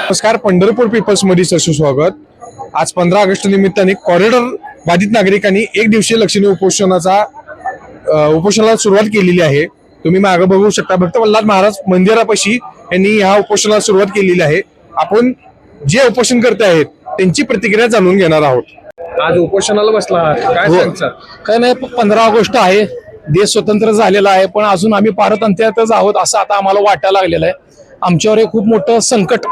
नमस्कार, पंढरपूर पीपल्स मध्ये सरसे स्वागत। आज 15 ऑगस्ट निमित्ताने कॉरिडॉर बाधित नागरिकांनी एक दिवसीय लक्षणीय उपोषणाला सुरुवात केलेली आहे। तुम्ही मागे बघू शकता, भक्त वल्लाद महाराज मंदिरापाशी यांनी ह्या उपोषणाला सुरुवात केलेली आहे। आपण जे उपोषण करते आहेत त्यांची प्रतिक्रिया जाणून घेणार आहोत। आज उपोषणाला बसला आहात, काय सांगता? काय नाही, 15 ऑगस्ट आहे, देश स्वतंत्र झालेला आहे, पण अजून आम्ही पारतंत्र्यातच आहोत असं आता आम्हाला वाटायला लागलेलं आहे। आमच्यावर एक खूप मोठं संकट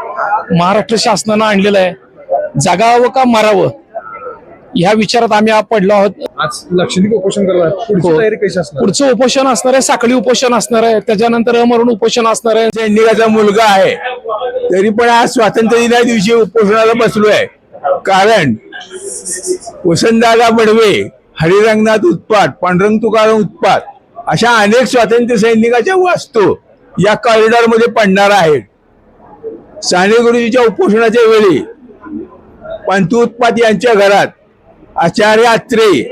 महाराष्ट्र शासनानं आणलेलं आहे। जगावं का मरावं ह्या विचारात आम्ही पडलो आहोत। आज लक्षणीय उपोषण करणार, पुढची तयारी कशी असणार? पुढचं उपोषण असणार आहे, साखळी उपोषण असणार आहे, त्याच्यानंतर अमरण उपोषण असणार आहे। सैनिकाचा मुलगा आहे तरी पण आज स्वातंत्र्य दिना दिवशी उपोषणाला बसलोय। कारण वसंतदादा बडवे, हरिरंगनाथ उत्पात, पांडुरंग तुकाराम उत्पात अशा अनेक स्वातंत्र्य सैनिकाच्या वास्तू या कॉरिडॉर मध्ये पडणार आहेत। साने गुरुजीच्या उपोषणाच्या वेळी पंतू उत्पात यांच्या घरात आचार्य अत्रे,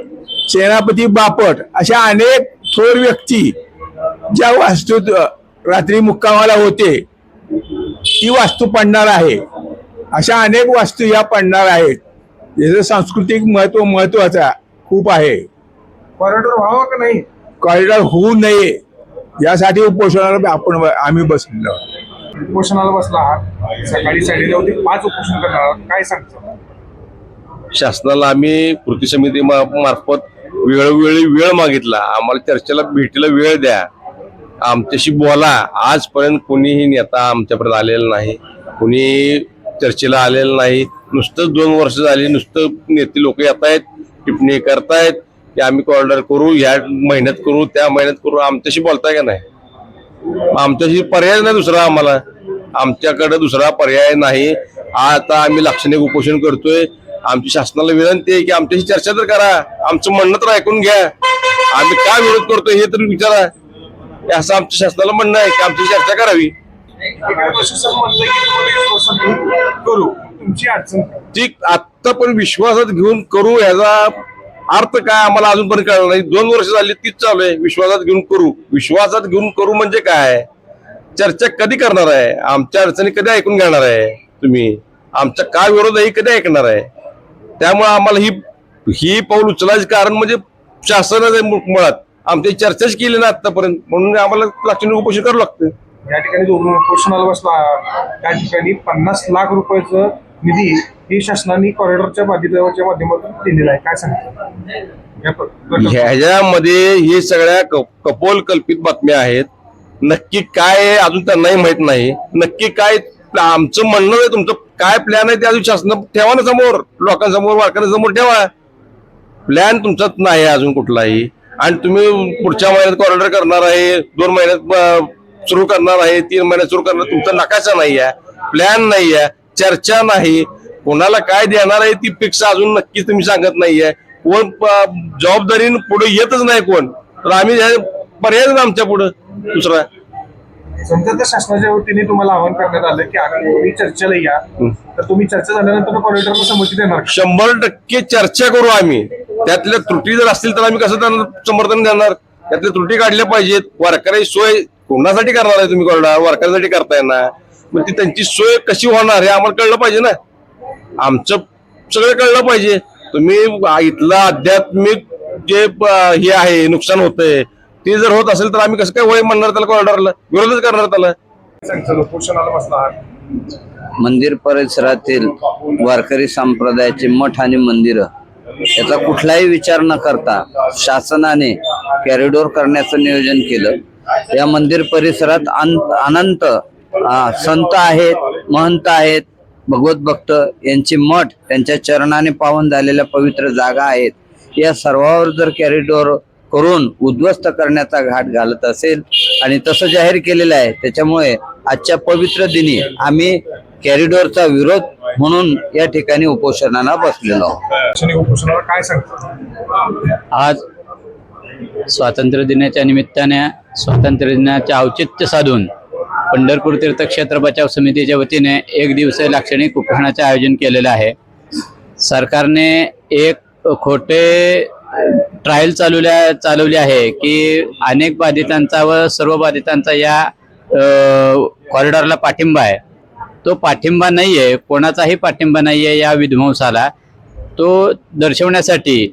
सेनापती बापट अशा अनेक थोर व्यक्ती ज्या वास्तूत रात्री मुक्कामाला होते ती वास्तू पडणार आहे। अशा अनेक वास्तू या पडणार आहेत, ज्याचं सांस्कृतिक महत्वाचा खूप आहे। कॉरिडॉर व्हावं का नाही? कॉरिडॉर होऊ नये यासाठी उपोषणाला आम्ही बसलेलो। उपोषणाला बसला आहात, सकाळी 5:30 ते 5 उपोषण करणार आहात, काय सांगता? शासनाला आम्ही कृती समिती मार्फत वेळोवेळी वेळ मागितला, आम्हाला चर्चेला भेटीला वेळ द्या, आमच्याशी बोला। आजपर्यंत कोणीही नेता आमच्यापर्यंत आलेला नाही, कोणी चर्चेला आलेलं नाही। नुसतं 2 वर्ष झाली, नुसतं नेते लोक येत आहेत, टिप्पणी करतायत की आम्ही कॉरिडॉर करू, या महिन्यात करू, त्या महिन्यात करू। आमच्याशी बोलताय का नाही? आमच्याशी पर्याय नाही दुसरा, आमच्याकडे दुसरा पर्याय नाही। आता आम्ही लाक्षणिक उपोषण करतोय। आमची शासनाला विनंती आहे की आमच्याशी चर्चा तर करा, आमचं म्हणणं तर ऐकून घ्या, आम्ही का विरोध करतोय हे तर विचारा। असं आमच्या शासनाला म्हणणं आहे की आमची चर्चा करावी। ती आत्ता पण विश्वासात घेऊन करू, याचा अर्थ काय आम्हाला अजूनपर्यंत कळलं नाही। 2 वर्ष झाली तीच चालू आहे, विश्वासात घेऊन करू। विश्वासात घेऊन करू म्हणजे काय? चर्चा कधी करणार आहे? आमच्या अडचणी कधी ऐकून घेणार आहे तुम्ही? आमचा काय विरोध आहे कधी ऐकणार आहे? त्यामुळे आम्हाला ही पाऊल उचलायचं कारण म्हणजे शासनाचे मुळात आमची चर्चाच केली ना आतापर्यंत, म्हणून आम्हाला लाक्षणिक उपोषण करावं लागतं। या ठिकाणी जो उपोषणाला बसला त्या ठिकाणी 50 लाख रुपयाचं निधी ही शासनाने कॉरिडॉरच्या बाधितांच्या माध्यमातून दिलेला आहे, काय सांगता? ह्याच्यामध्ये हे सगळ्या कपोल कल्पित बातम्या आहेत। नक्की काय आहे अजून त्यांनाही माहित नाही। नक्की काय आमचं म्हणणं आहे, तुमचं काय प्लॅन आहे ते अजून शासन ठेवा ना समोर, लोकांसमोर, वारकऱ्यांसमोर ठेवा। प्लॅन तुमचाच नाही अजून कुठलाही, आणि तुम्ही पुढच्या महिन्यात कॉरिडॉर करणार आहे, 2 महिन्यात सुरू करणार आहे, 3 महिन्यात सुरू करणार, तुमचा नकाशा नाही आहे, प्लॅन नाही आहे, चर्चा नाही, कोणाला काय देणार आहे ती फिक्स अजून नक्कीच तुम्ही सांगत नाहीये। कोण जबाबदारीने पुढे येतच नाही कोण, तर आम्ही पर्याय ना आमच्या पुढे दुसरा। समजा तर शासनाच्या वतीने तुम्हाला आवाहन करण्यात आलं की आम्ही चर्चेला या, तर तुम्ही चर्चा झाल्यानंतर कॉरिडॉरला संमती देणार? 100% चर्चा करू आम्ही। त्यातल्या त्रुटी जर असतील तर आम्ही कसं त्यांना समर्थन देणार? त्यातल्या त्रुटी काढल्या पाहिजेत। वारकरी सोय कोणासाठी करणार आहे तुम्ही कॉरिडॉर? वारकऱ्यांसाठी करताय ना, मग ती त्यांची सोय कशी होणार हे आम्हाला कळलं पाहिजे ना, आमचं सगळं कळलं पाहिजे। तुम्ही इथलं आध्यात्मिक जे हे आहे नुकसान होतंय ते जर होत असेल तर आम्ही कसं काय वय म्हणणार त्याला? कॉरिडॉरला विरोधच करणार त्याला। उपोषणाला बसला आहात, मंदिर परिसरातील वारकरी संप्रदायाचे मठ आणि मंदिरं याचा कुठलाही विचार न करता शासनाने कॉरिडॉर करण्याचं नियोजन केलं। या मंदिर परिसरात अनंत संत आहेत, महंत आहेत, भगवत भक्त यांची मठ, त्यांच्या चरणाने पावन झालेल्या पवित्र जागा आहेत। या सर्वावर जर कॉरिडॉर करून उद्ध्वस्त करण्याचा घाट घालत असेल आणि तसं जाहीर केलेलं आहे, त्याच्यामुळे आजच्या पवित्र दिनी आम्ही कॉरिडॉरचा विरोध म्हणून या ठिकाणी उपोषणाला बसलेलो आहोत। उपोषणाला काय सांगता? आज स्वातंत्र्य दिनाच्या निमित्ताने स्वातंत्र्य दिनाचे औचित्य साधून पंढरपूर तीर्थक्षेत्र बचाव समितीच्या वतीने एक दिवसीय लाक्षणिक उपोषणाचे आयोजन केलेले आहे। सरकारने एक खोटे ट्रायल चालवली आहे की अनेक बाधितांचा व सर्व बाधितांचा या कॉरिडॉरला पाठिंबा आहे, तो पाठिंबा नाहीये, कोणाचाही पाठिंबा नाहीये या विध्वंसाला. तो दर्शवण्यासाठी,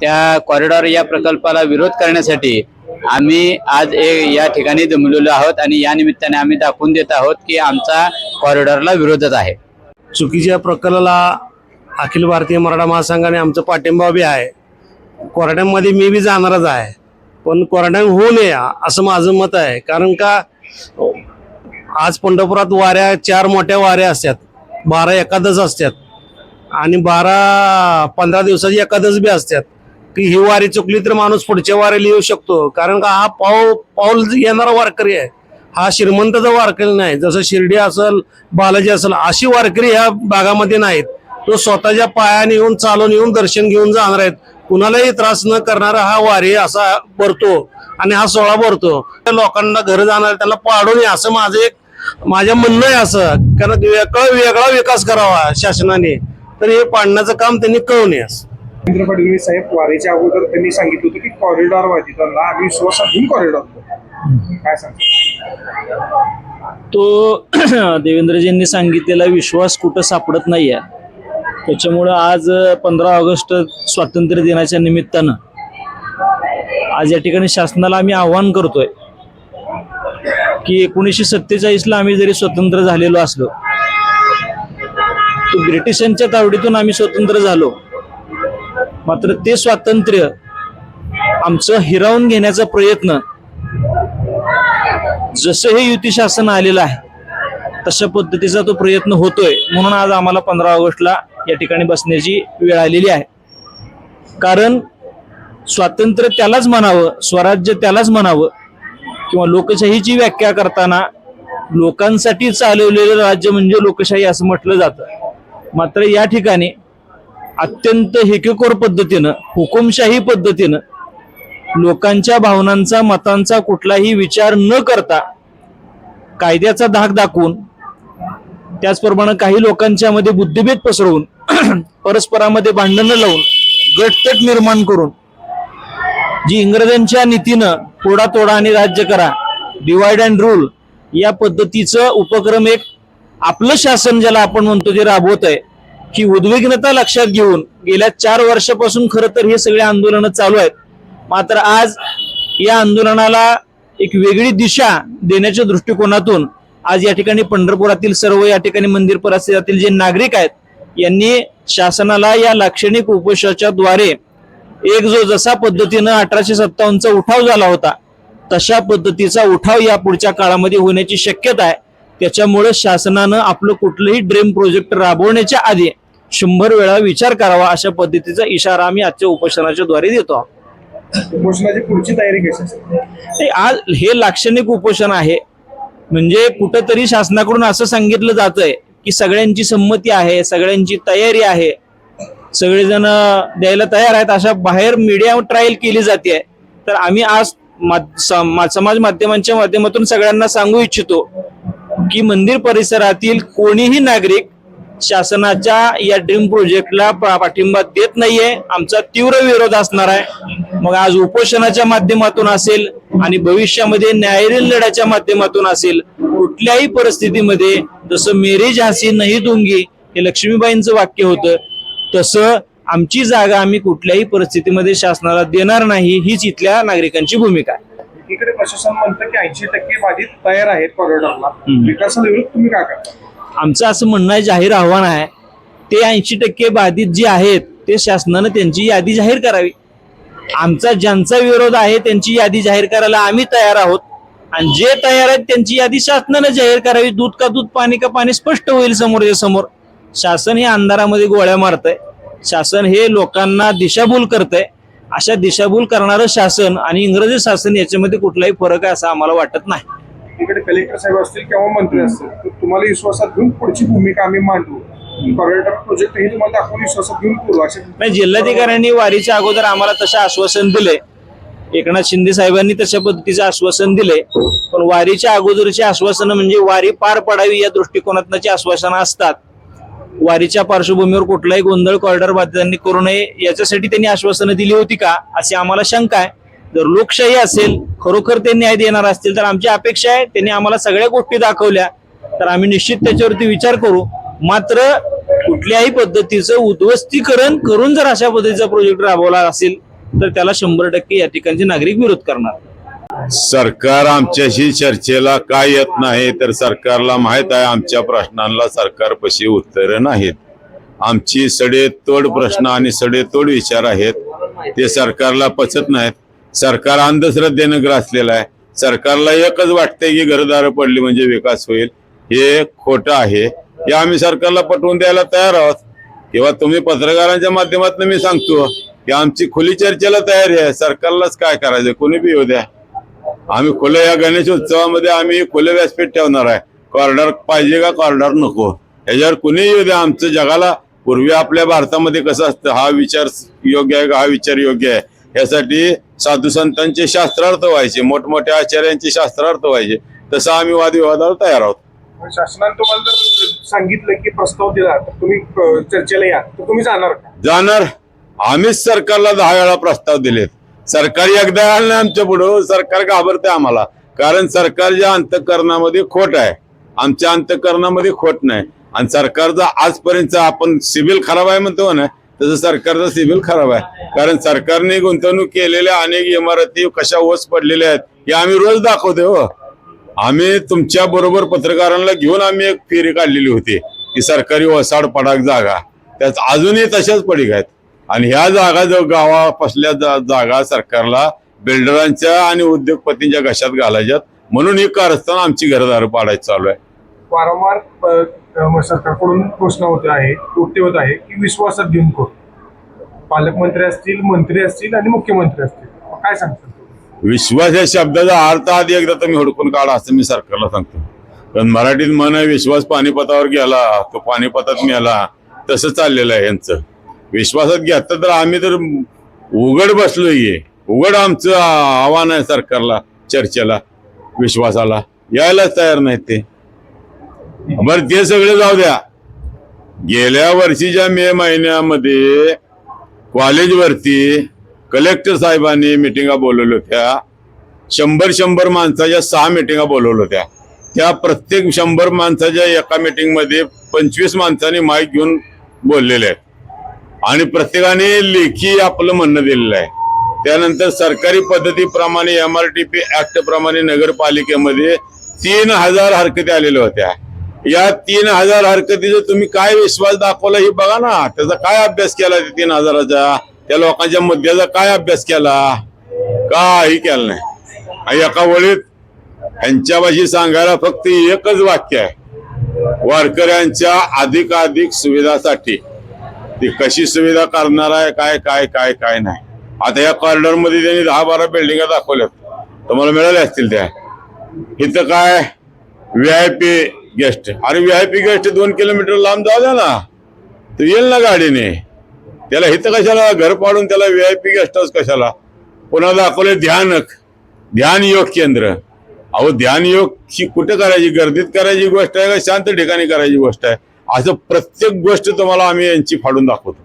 त्या कॉरिडॉर या प्रकल्पाला विरोध करण्यासाठी आम्ही आज या ठिकाणी जमलेलो आहोत आणि या निमित्ताने आम्ही दाखवून देत आहोत की आमचा कॉरिडॉरला विरोधच आहे. चुकीच्या प्रकल्पाला अखिल भारतीय मराठा महासंघाने आमचा पाठिंबा बी आहे. क्वारंटाईनमध्ये मी बी जाणारच आहे, पण क्वारंटाईन होऊ नये असं माझं मत आहे. कारण का आज पंढरपुरात वाऱ्या 4 मोठ्या वाऱ्या असतात, 12 एकादश असतात आणि 12-15 दिवसाची एकादश बी असतात की ही वारी चुकली तर माणूस पुढच्या वारीला येऊ शकतो. कारण का हा पाऊल येणारा वारकरी आहे, हा श्रीमंताचा वारकरी नाही. जसं शिर्डी असेल, बालाजी असेल, अशी वारकरी ह्या भागामध्ये नाहीत. तो स्वतःच्या पायाने येऊन, चालून येऊन दर्शन घेऊन जाणार आहेत. कुणालाही त्रास न करणारा हा वारी असा भरतो आणि हा सोहळा भरतो. लोकांना घर जाणार त्यांना पाडू नये असं माझ्या म्हणणं आहे. असं कारण वेगळा विकास करावा शासनाने, तर हे पाडण्याचं काम त्यांनी करू नये. देवेंद्र फडणवीस साहेब वारीच्या अगोदर त्यांनी सांगितलं होतं की कॉरिडॉर वादितांना आम्ही विश्वासात घेऊन कॉरिडॉर काय सांगतो तो देवेंद्रजींनी सांगितलेला विश्वास कुठं सापडत नाही आहे. त्याच्यामुळं आज 15 ऑगस्ट स्वातंत्र्य दिनाच्या निमित्तानं आज या ठिकाणी शासनाला आम्ही आव्हान करतोय की 1947ला आम्ही जरी स्वतंत्र झालेलो असलो, तो ब्रिटिशांच्या तावडीतून आम्ही स्वतंत्र झालो, मात्र ते स्वातंत्र्य आमचं हिरावून घेण्याचा प्रयत्न जसं हे युती शासन आलेलं आहे तशा पद्धतीचा तो प्रयत्न होतोय. म्हणून आज आम्हाला 15 ऑगस्टला या ठिकाणी बसण्याची वेळ आलेली आहे. कारण स्वातंत्र्य त्यालाच म्हणावं, स्वराज्य त्यालाच म्हणावं, किंवा लोकशाहीची व्याख्या करताना लोकांसाठी चालवलेलं राज्य म्हणजे लोकशाही असं म्हटलं जातं. मात्र या ठिकाणी अत्यंत हेकेखोर पद्धतीनं, हुकुमशाही पद्धतीनं लोकांच्या भावनांचा, मतांचा कुठलाही विचार न करता कायद्याचा धाक दाखवून, त्याचप्रमाणे काही लोकांच्या मध्ये बुद्धिभेद पसरवून, परस्परामध्ये भांडणं लावून, गटतट निर्माण करून, जी इंग्रजांच्या नीतीनं तोडा आणि राज्य करा, डिवाइड अँड रूल या पद्धतीचं उपक्रम एक आपलं शासन ज्याला आपण म्हणतो ते राबवत आहे. ही उद्विग्नता लक्षात घेऊन गेल्या 4 वर्षापासून खरं तर हे सगळे आंदोलनं चालू आहेत. मात्र आज या आंदोलनाला एक वेगळी दिशा देण्याच्या दृष्टिकोनातून आज या ठिकाणी पंढरपुरातील सर्व या ठिकाणी मंदिर परिसरातील जे नागरिक आहेत यांनी शासनाला या लाक्षणिक उपोषणाच्या द्वारे एक जो जसा पद्धतीनं 1857चा उठाव झाला होता तशा पद्धतीचा उठाव या पुढच्या काळामध्ये होण्याची शक्यता आहे. त्याच्यामुळे शासनानं आपलं कुठलंही ड्रीम प्रोजेक्ट राबवण्याच्या आधी 100 वेळा विचार करावा अशा पद्धतीचा इशारा आम्ही आजच्या उपोषणाच्या द्वारे देतो आहोत. उपोषणाची पुढची तयारी कशी असेल? आज हे लाक्षणिक उपोषण आहे, म्हणजे कुठंतरी शासनाकडून असं सांगितलं जातंय की सगळ्यांची संमती आहे, सगळ्यांची तयारी आहे, सगळेजण द्यायला तयार आहेत, अशा बाहेर मीडिया ट्रायल केली जाते. तर आम्ही आज समाज माध्यमांच्या माध्यमातून सगळ्यांना सांगू इच्छितो की मंदिर परिसरातील कोणीही नागरिक शासनाच्या या ड्रीम प्रोजेक्टला पाठिंबा देत नाहीये. आमचा तीव्र विरोध असणार आहे. मग आज उपोषणाच्या माध्यमातून असेल आणि भविष्यामध्ये न्यायालयीन लढ्याच्या माध्यमातून असेल, कुठल्याही परिस्थितीमध्ये जसं मेरी झांसी नहीं दूंगी हे लक्ष्मीबाईंचं वाक्य होतं, तसं आमची जागा आम्ही कुठल्याही परिस्थितीमध्ये शासनाला देणार नाही, हीच इथल्या नागरिकांची भूमिका आहे. एकीकडे प्रशासन म्हणतं की 80% बाधित तयार आहेत कॉरिडॉरला, विकासाला विरोध तुम्ही काय करता? आमचं असं म्हणणं आहे, जाहीर आव्हान आहे, ते 80% बाधित जे आहेत ते शासनानं त्यांची यादी जाहीर करावी. आमचा ज्यांचा विरोध आहे त्यांची यादी जाहीर करायला आम्ही तयार आहोत आणि जे तयार आहेत त्यांची यादी शासनानं जाहीर करावी. दूध का दूध, पाणी का पाणी स्पष्ट होईल समोरच्या समोर. शासन हे अंधारामध्ये गोळ्या मारतंय, शासन हे लोकांना दिशाभूल करतंय. अशा दिशाभूल करणारं शासन आणि इंग्रजी शासन याच्यामध्ये कुठलाही फरक आहे असं आम्हाला वाटत नाही. इकडे कलेक्टर साहेब असतील किंवा मंत्री असतील तर तुम्हाला विश्वासात घेऊन पुढची भूमिका आम्ही मांडू, कॉरिडॉर प्रोजेक्ट हे तुम्हाला दाखवून विश्वासात घेऊन करू असे नाही. जिल्हाधिकाऱ्यांनी वारीच्या अगोदर आम्हाला तसं आश्वासन दिलंय, एकनाथ शिंदे साहेबांनी तशा पद्धतीचं आश्वासन दिलंय. पण वारीच्या अगोदरची आश्वासनं म्हणजे वारी पार पडावी या दृष्टिकोनातूनची आश्वासनं असतात. वारीच्या पार्श्वभूमीवर कुठलाही गोंधळ कॉरिडॉर बाधितांनी करू नये याच्यासाठी त्यांनी आश्वासनं दिली होती का अशी आम्हाला शंका आहे. जर लोकशाही असेल, खरोखर ते न्याय देणार असतील तर आमची अपेक्षा आहे त्यांनी आम्हाला सगळ्या गोष्टी दाखवल्या, तर आम्ही निश्चित त्याच्यावरती विचार करू. मात्र कुठल्याही पद्धतीचं उद्ध्वस्तीकरण करून जर अशा पद्धतीचा प्रोजेक्ट राबवला असेल तर त्याला 100% या ठिकाणचे नागरिक विरोध करणार. सरकार आमच्याशी चर्चेला काय येत नाही तर सरकारला माहित आहे आमच्या प्रश्नांना सरकारपाशी उत्तरं नाहीत. आमची सडेतोड प्रश्न आणि सडेतोड विचार आहेत ते सरकारला पचत नाहीत. सरकार अंधश्रद्धेनं ग्रासलेलं आहे. सरकारला एकच वाटतंय की घरदारं पडली म्हणजे विकास होईल. हे खोटं आहे. हे आम्ही सरकारला पटवून द्यायला तयार आहोत. किंवा तुम्ही पत्रकारांच्या माध्यमातून मी सांगतो की आमची खुली चर्चेला तयारी आहे. सरकारलाच काय करायचं कोणी बी येऊ द्या. आम्ही खुलं या गणेश उत्सवामध्ये आम्ही खुलं व्यासपीठ ठेवणार आहे. कॉरिडॉर पाहिजे का कॉरिडॉर नको याच्यावर कुणी येऊ द्या. आमचं जगाला पूर्वी आपल्या भारतामध्ये कसं असतं हा विचार योग्य आहे का हा विचार योग्य आहे यासाठी साधू संतांचे शास्त्रार्थ व्हायचे मोठमोठ्या आचार्यांचे शास्त्रार्थ व्हायचे. तसं आम्ही वादविवादाला तयार आहोत. शासनाने तुम्हाला जर सांगितलं की प्रस्ताव दिला तर तुम्ही चर्चेला या तर तुम्ही जाणार का? जाणार. आम्हीच सरकारला 10 वेळा प्रस्ताव दिलेत. सरकार एकदा आलं नाही आमच्या पुढं. सरकार घाबरते आम्हाला कारण सरकारच्या अंतःकरणामध्ये खोट आहे. आमच्या अंतःकरणामध्ये खोट नाही. आणि सरकारचा आजपर्यंत आपण सिबिल खराब आहे म्हणतो ना तसं सरकारचा सिबिल खराब आहे. कारण सरकारने गुंतवणूक केलेल्या अनेक इमारती कशा ओस पडलेल्या आहेत हे आम्ही रोज दाखवतो. हो आम्ही तुमच्या बरोबर पत्रकारांना घेऊन आम्ही एक फेरी काढलेली होती की सरकारी वसाड पडाक जागा त्यात अजूनही तशाच पडीक आहेत. आणि ह्या जागा जो गावापासल्या जागा सरकारला बिल्डरांच्या आणि उद्योगपतींच्या घशात घालायच्यात म्हणून ही कारस्थान आमची घरदारं पाडायची चालू आहे. वारंवार सरकारकडून घोषणा होत आहे कृत्य होत आहे की विश्वासात घेऊन करू. पालकमंत्री असतील मंत्री असतील आणि मुख्यमंत्री असतील काय सांगतात? विश्वास या शब्दाचा अर्थ आधी एकदा तुम्ही हुडकून काढा असं मी सरकारला सांगतो. कारण मराठीत म्हण आहे विश्वास पानिपतावर गेला तो पानिपतात मेला तसं चाललेलं आहे यांचं. विश्वासात घेतलं तर आम्ही तर उघड बसलोय. उघड आमचं आव्हान आहे सरकारला चर्चेला विश्वासाला यायलाच तयार नाहीत ते. बरं ते सगळे जाऊ द्या. गेल्या वर्षीच्या मे महिन्यामध्ये कॉलेजवरती कलेक्टर साहेबांनी मिटिंगा बोलवल्या होत्या. 100 माणसाच्या 6 मिटिंगा बोलवल्या होत्या. त्या प्रत्येक 100 माणसाच्या एका मिटिंगमध्ये 25 माणसांनी माईक घेऊन बोललेले आहेत आणि प्रत्येकाने लेखी आपलं म्हणणं दिलेलं आहे. त्यानंतर सरकारी पद्धतीप्रमाणे MRTP ऍक्ट प्रमाणे नगरपालिकेमध्ये 3000 हरकती आलेल्या होत्या. या 3000 हरकतीचा तुम्ही काय विश्वास दाखवला हे बघा ना. त्याचा काय अभ्यास केला 3000चा त्या लोकांच्या मुद्द्याचा काय अभ्यास केला काही केला नाही. आणि एका वेळीत यांच्यापाशी सांगायला फक्त एकच वाक्य आहे वारकऱ्यांच्या अधिकाधिक सुविधासाठी ती कशी सुविधा करणार आहे काय काय काय काय नाही. आता या कॉरिडॉर मध्ये त्यांनी 10-12 बिल्डिंगा दाखवल्यात तुम्हाला मिळाल्या असतील. त्या इथं काय VIP गेस्ट अरे VIP गेस्ट 2 किलोमीटर लांब जाऊ द्या ना तर येईल ना गाडीने. त्याला इथं कशाला घर पाडून त्याला VIP गेस्ट हाऊस कशाला. पुन्हा दाखवले ध्यान योग केंद्र. अहो ध्यान योग ही कुठे करायची गर्दीत करायची गोष्ट आहे का शांत ठिकाणी करायची गोष्ट आहे. असं प्रत्येक गोष्ट तुम्हाला आम्ही यांची फाडून दाखवतो.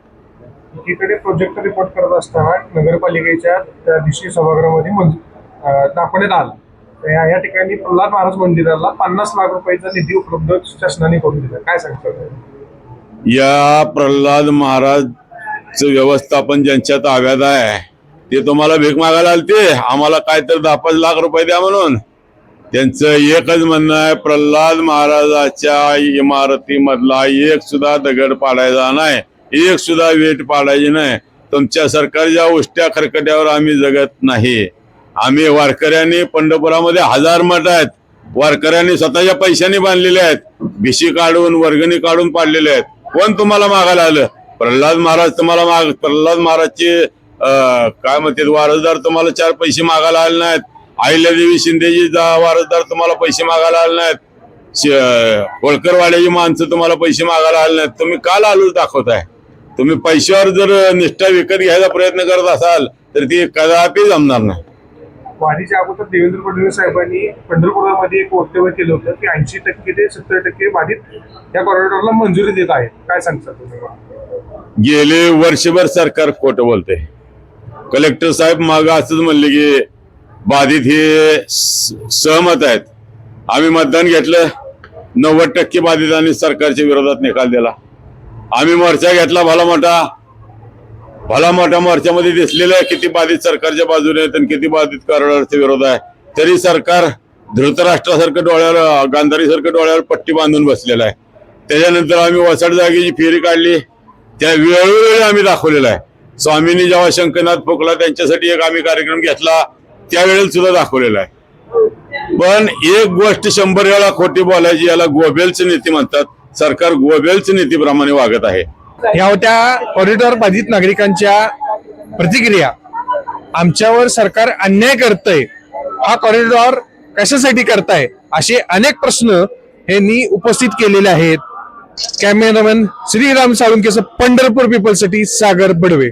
एकीकडे प्रोजेक्ट रिपोर्ट करत असताना नगरपालिकेच्या त्या दिवशी सभागृहामध्ये दाखवण्यात आलं या ठिकाणी प्रल्हाद महाराज मंदिराला 50 लाख रुपयाचा निधी उपलब्ध शासनाने करून दिला. काय सांगतात? या प्रल्हाद महाराजचं व्यवस्थापन ज्यांच्या ताब्यात आहे ते तुम्हाला भीक मागायला आलते आम्हाला काय तर 10-5 लाख रुपये द्या म्हणून. त्यांचं एकच म्हणणं आहे प्रल्हाद महाराजाच्या इमारतीमधला एक सुद्धा दगड पाडायचा नाही एक सुद्धा वेट पाडायची नाही. तुमच्या सरकारच्या उष्ट्या खरकट्यावर आम्ही जगत नाही. आम्ही वारकऱ्यांनी पंढरपुरामध्ये 1000 मठ आहेत. वारकऱ्यांनी स्वतःच्या पैशाने बांधलेले आहेत. भिशी काढून वर्गणी काढून पाडलेले आहेत. कोण तुम्हाला मागायला आलं? प्रल्हाद महाराज तुम्हाला प्रल्हाद महाराजचे काय म्हणते वारसदार तुम्हाला 4 पैसे मागायला आले नाहीत. अहिल्यादेवी शिंदेची वारसदार तुम्हाला पैसे मागायला आले नाहीत. होळकरवाड्याची माणसं तुम्हाला पैसे मागायला आले नाहीत. तुम्ही का लालूच दाखवताय? तुम्ही पैशावर जर निष्ठा विकत घ्यायचा प्रयत्न करत असाल तर ती कदापि जमणार नाही. वारीच्या अगोदर देवेंद्र फडणवीस साहेबांनी पंढरपुरामध्ये एक वक्तव्य केलं होतं की 80% ते 70% बाधित या कॉरिडॉरला मंजुरी देत आहेत. काय सांगता तुम्ही? गेले वर्षभर सरकार खोटं बोलते. कलेक्टर साहेब माग असंच म्हणले की बाधित हे सहमत आहेत. आम्ही मतदान घेतलं 90% बाधितांनी सरकारच्या विरोधात निकाल दिला. आम्ही मोर्चा घेतला भला मोठा मोर्चामध्ये दिसलेलं आहे किती बाधित सरकारच्या बाजूने आहेत आणि किती बाधित कराराच्या विरोध आहे. तरी सरकार धृतराष्ट्रासारखं डोळ्यावर गांधारीसारखं डोळ्यावर पट्टी बांधून बसलेलं आहे. त्याच्यानंतर आम्ही वसाड जागेची फेरी काढली, त्या वेळोवेळी आम्ही दाखवलेला आहे. स्वामींनी जेव्हा शंकरनाथ फुकला त्यांच्यासाठी एक आम्ही कार्यक्रम घेतला त्यावेळेला सुद्धा दाखवलेला आहे. पण एक गोष्ट 100 वेळा खोटी बोलायची, याला गोबेलची नीती म्हणतात. सरकार गोबेलची नीतीप्रमाणे वागत आहे. ह्या होत्या कॉरिडॉर बाधित नागरिकांच्या प्रतिक्रिया. आमच्यावर सरकार अन्याय करतंय, हा कॉरिडॉर कशासाठी करताय, असे अनेक प्रश्न यांनी उपस्थित केलेले आहेत. कॅमेरामॅन श्रीराम साळुंकेसह पंढरपूर पीपलसाठी सागर बडवे.